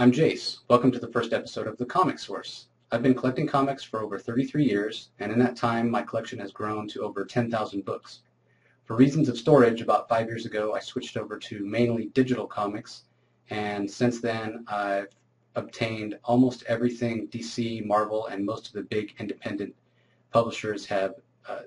I'm Jace. Welcome to the first episode of The Comic Source. I've been collecting comics for over 33 years, and in that time my collection has grown to over 10,000 books. For reasons of storage, about 5 years ago I switched over to mainly digital comics, and since then I've obtained almost everything DC, Marvel, and most of the big independent publishers have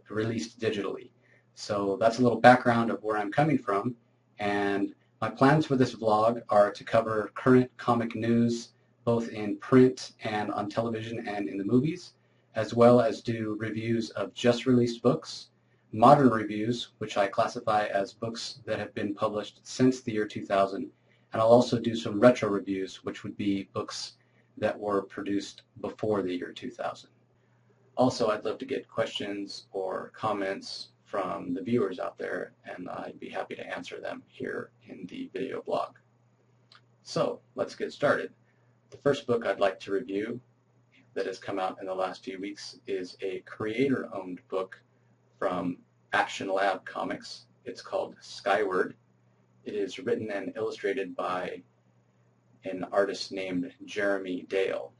released digitally. So that's a little background of where I'm coming from, and my plans for this vlog are to cover current comic news both in print and on television and in the movies, as well as do reviews of just released books, modern reviews, which I classify as books that have been published since the year 2000, and I'll also do some retro reviews, which would be books that were produced before the year 2000. Also, I'd love to get questions or comments from the viewers out there, and I'd be happy to answer them here in the video blog. So let's get started. The first book I'd like to review that has come out in the last few weeks is a creator-owned book from Action Lab Comics. It's called Skyward. It is written and illustrated by an artist named Jeremy Dale.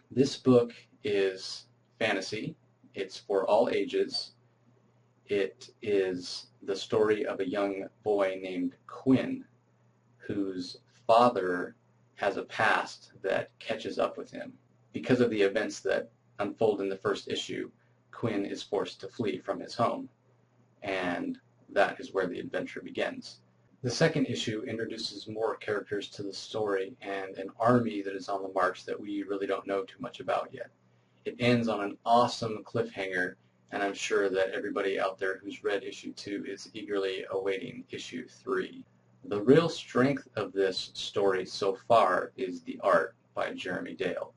This book is fantasy. It's for all ages. It is the story of a young boy named Quinn, whose father has a past that catches up with him. Because of the events that unfold in the first issue, Quinn is forced to flee from his home, and that is where the adventure begins. The second issue introduces more characters to the story and an army that is on the march that we really don't know too much about yet. It ends on an awesome cliffhanger, and I'm sure that everybody out there who's read issue 2 is eagerly awaiting issue 3. The real strength of this story so far is the art by Jeremy Dale.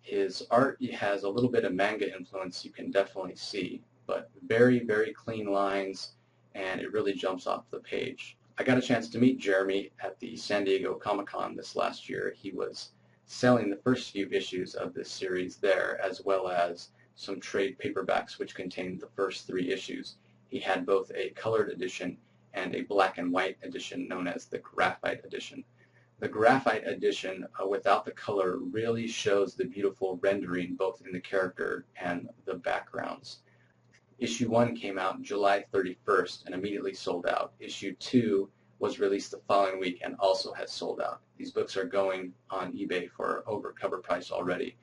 His art has a little bit of manga influence, you can definitely see, but very, very clean lines, and it really jumps off the page. I got a chance to meet Jeremy at the San Diego Comic-Con this last year. He was selling the first few issues of this series there, as well as some trade paperbacks which contained the first 3 issues. He had both a colored edition and a black and white edition known as the Graphite edition. The Graphite edition without the color really shows the beautiful rendering both in the character and the backgrounds. Issue 1 came out July 31st and immediately sold out. Issue 2 was released the following week and also has sold out. These books are going on eBay for over cover price already.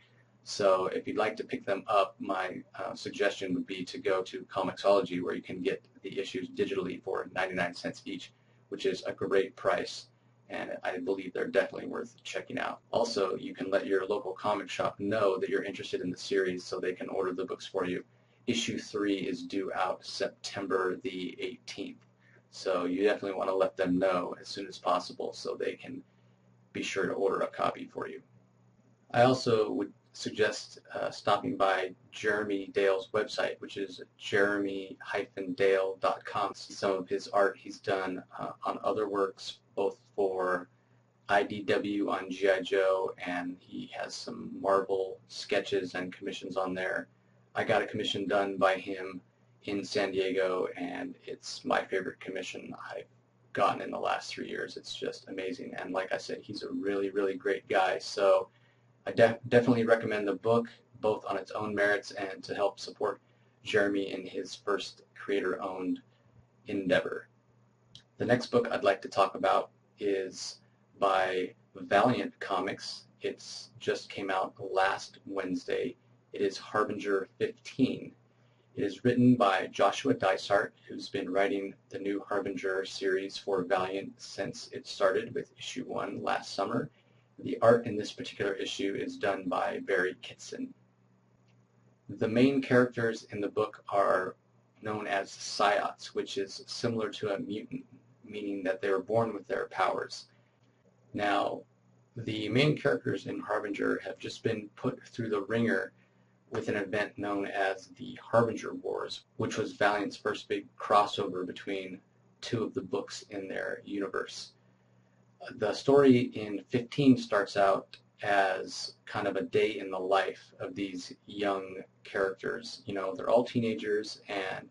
So if you'd like to pick them up, my suggestion would be to go to Comixology, where you can get the issues digitally for 99 cents each, which is a great price, and I believe they're definitely worth checking out. Also, you can let your local comic shop know that you're interested in the series so they can order the books for you. Issue 3 is due out September the 18th, so you definitely want to let them know as soon as possible so they can be sure to order a copy for you. I also would suggest stopping by Jeremy Dale's website, which is jeremy-dale.com. See some of his art he's done on other works, both for IDW on G.I. Joe, and he has some Marvel sketches and commissions on there. I got a commission done by him in San Diego, and it's my favorite commission I've gotten in the last 3 years. It's just amazing, and like I said, he's a really, really great guy. So I definitely recommend the book, both on its own merits and to help support Jeremy in his first creator-owned endeavor. The next book I'd like to talk about is by Valiant Comics. It's just came out last Wednesday. It is Harbinger 15. It is written by Joshua Dysart, who's been writing the new Harbinger series for Valiant since it started with issue 1 last summer. The art in this particular issue is done by Barry Kitson. The main characters in the book are known as Psiots, which is similar to a mutant, meaning that they were born with their powers. Now, the main characters in Harbinger have just been put through the ringer with an event known as the Harbinger Wars, which was Valiant's first big crossover between 2 of the books in their universe. The story in 15 starts out as kind of a day in the life of these young characters. You know, they're all teenagers, and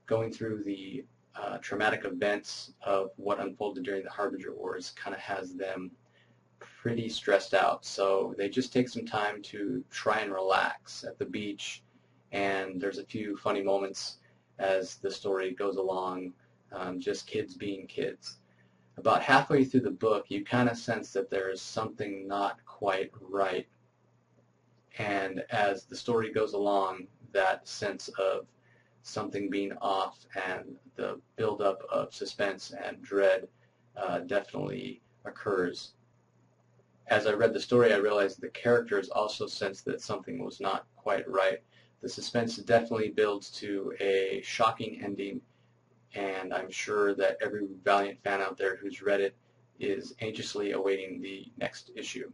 going through the traumatic events of what unfolded during the Harbinger Wars kind of has them pretty stressed out, so they just take some time to try and relax at the beach, and there's a few funny moments as the story goes along, just kids being kids. About halfway through the book, you kind of sense that there's something not quite right, and as the story goes along, that sense of something being off and the buildup of suspense and dread definitely occurs. As I read the story, I realized the characters also sensed that something was not quite right. The suspense definitely builds to a shocking ending, and I'm sure that every Valiant fan out there who's read it is anxiously awaiting the next issue.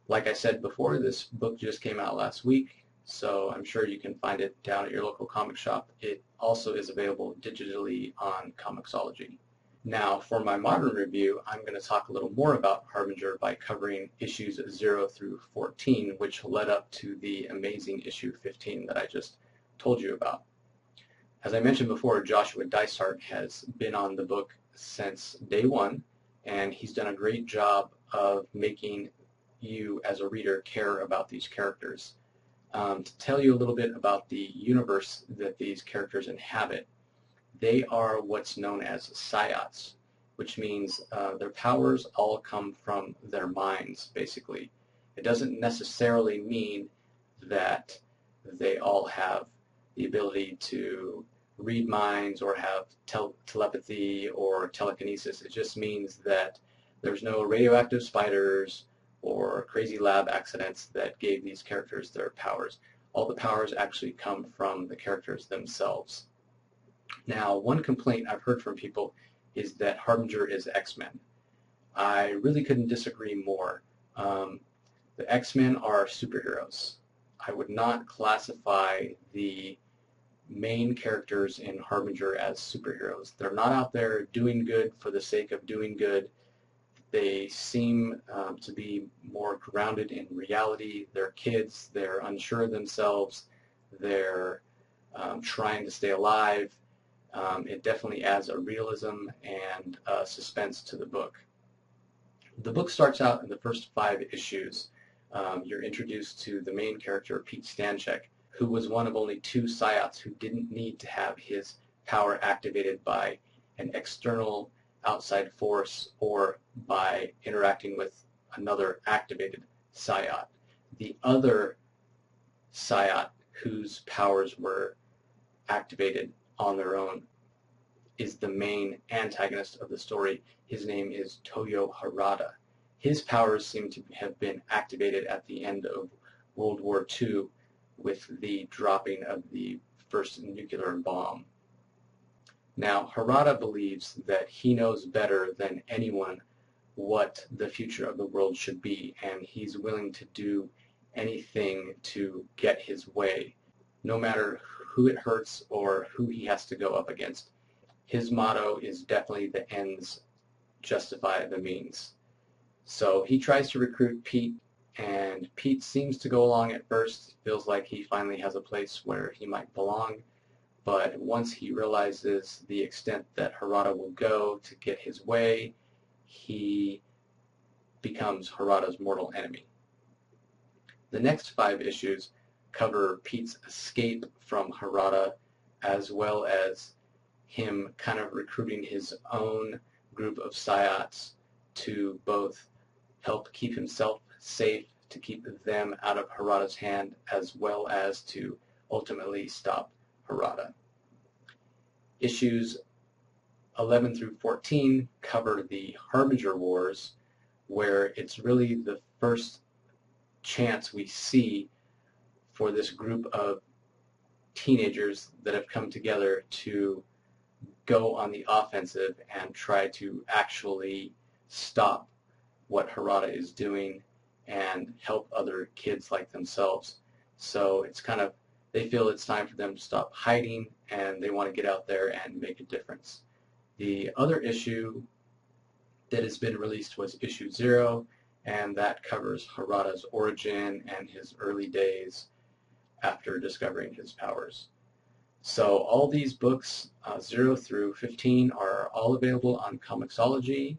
Like I said before, this book just came out last week, so I'm sure you can find it down at your local comic shop. It also is available digitally on Comixology. Now, for my modern review, I'm going to talk a little more about Harbinger by covering issues 0 through 14, which led up to the amazing issue 15 that I just told you about. As I mentioned before, Joshua Dysart has been on the book since day one, and he's done a great job of making you, as a reader, care about these characters. To tell you a little bit about the universe that these characters inhabit, they are what's known as psiots, which means their powers all come from their minds, basically. It doesn't necessarily mean that they all have the ability to read minds or have telepathy or telekinesis. It just means that there's no radioactive spiders or crazy lab accidents that gave these characters their powers. All the powers actually come from the characters themselves. Now, one complaint I've heard from people is that Harbinger is X-Men. I really couldn't disagree more. The X-Men are superheroes. I would not classify the main characters in Harbinger as superheroes. They're not out there doing good for the sake of doing good. They seem to be more grounded in reality. They're kids. They're unsure of themselves. They're trying to stay alive. It definitely adds a realism and suspense to the book. The book starts out in the first 5 issues. You're introduced to the main character, Pete Stanchek, who was one of only 2 psiots who didn't need to have his power activated by an external outside force or by interacting with another activated psiot. The other psiot whose powers were activated on their own is the main antagonist of the story. His name is Toyo Harada. His powers seem to have been activated at the end of World War II with the dropping of the first nuclear bomb. Now, Harada believes that he knows better than anyone what the future of the world should be, and he's willing to do anything to get his way, no matter who it hurts or who he has to go up against. His motto is definitely the ends justify the means. So he tries to recruit Pete, and Pete seems to go along at first. Feels like he finally has a place where he might belong. But once he realizes the extent that Harada will go to get his way, he becomes Harada's mortal enemy. The next 5 issues cover Pete's escape from Harada, as well as him kind of recruiting his own group of psiots to both help keep himself safe, to keep them out of Harada's hand, as well as to ultimately stop Harada. Issues 11 through 14 cover the Harbinger Wars, where it's really the first chance we see for this group of teenagers that have come together to go on the offensive and try to actually stop what Harada is doing and help other kids like themselves. So it's kind of, they feel it's time for them to stop hiding and they want to get out there and make a difference. The other issue that has been released was issue 0, and that covers Harada's origin and his early days after discovering his powers. So all these books, 0 through 15, are all available on Comixology.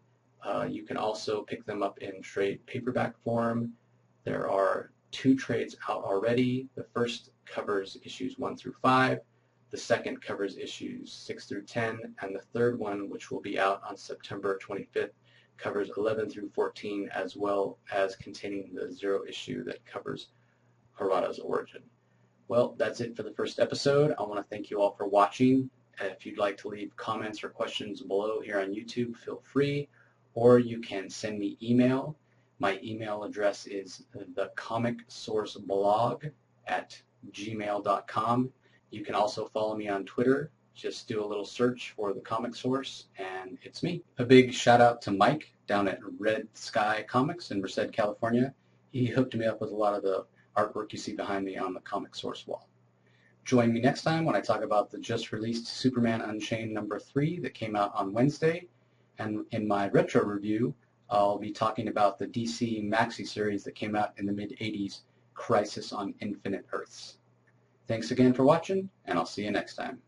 You can also pick them up in trade paperback form. There are 2 trades out already. The first covers issues 1 through 5. The second covers issues 6 through 10. And the third one, which will be out on September 25th, covers 11 through 14, as well as containing the 0 issue that covers Harada's origin. Well, that's it for the first episode. I want to thank you all for watching. If you'd like to leave comments or questions below here on YouTube, feel free, or you can send me email. My email address is thecomicsourceblog@gmail.com. You can also follow me on Twitter. Just do a little search for The Comic Source, and it's me. A big shout out to Mike down at Red Sky Comics in Merced, California. He hooked me up with a lot of the artwork you see behind me on the Comic Source wall. Join me next time when I talk about the just released Superman Unchained #3 that came out on Wednesday. And in my retro review, I'll be talking about the DC Maxi series that came out in the mid-'80s, Crisis on Infinite Earths. Thanks again for watching, and I'll see you next time.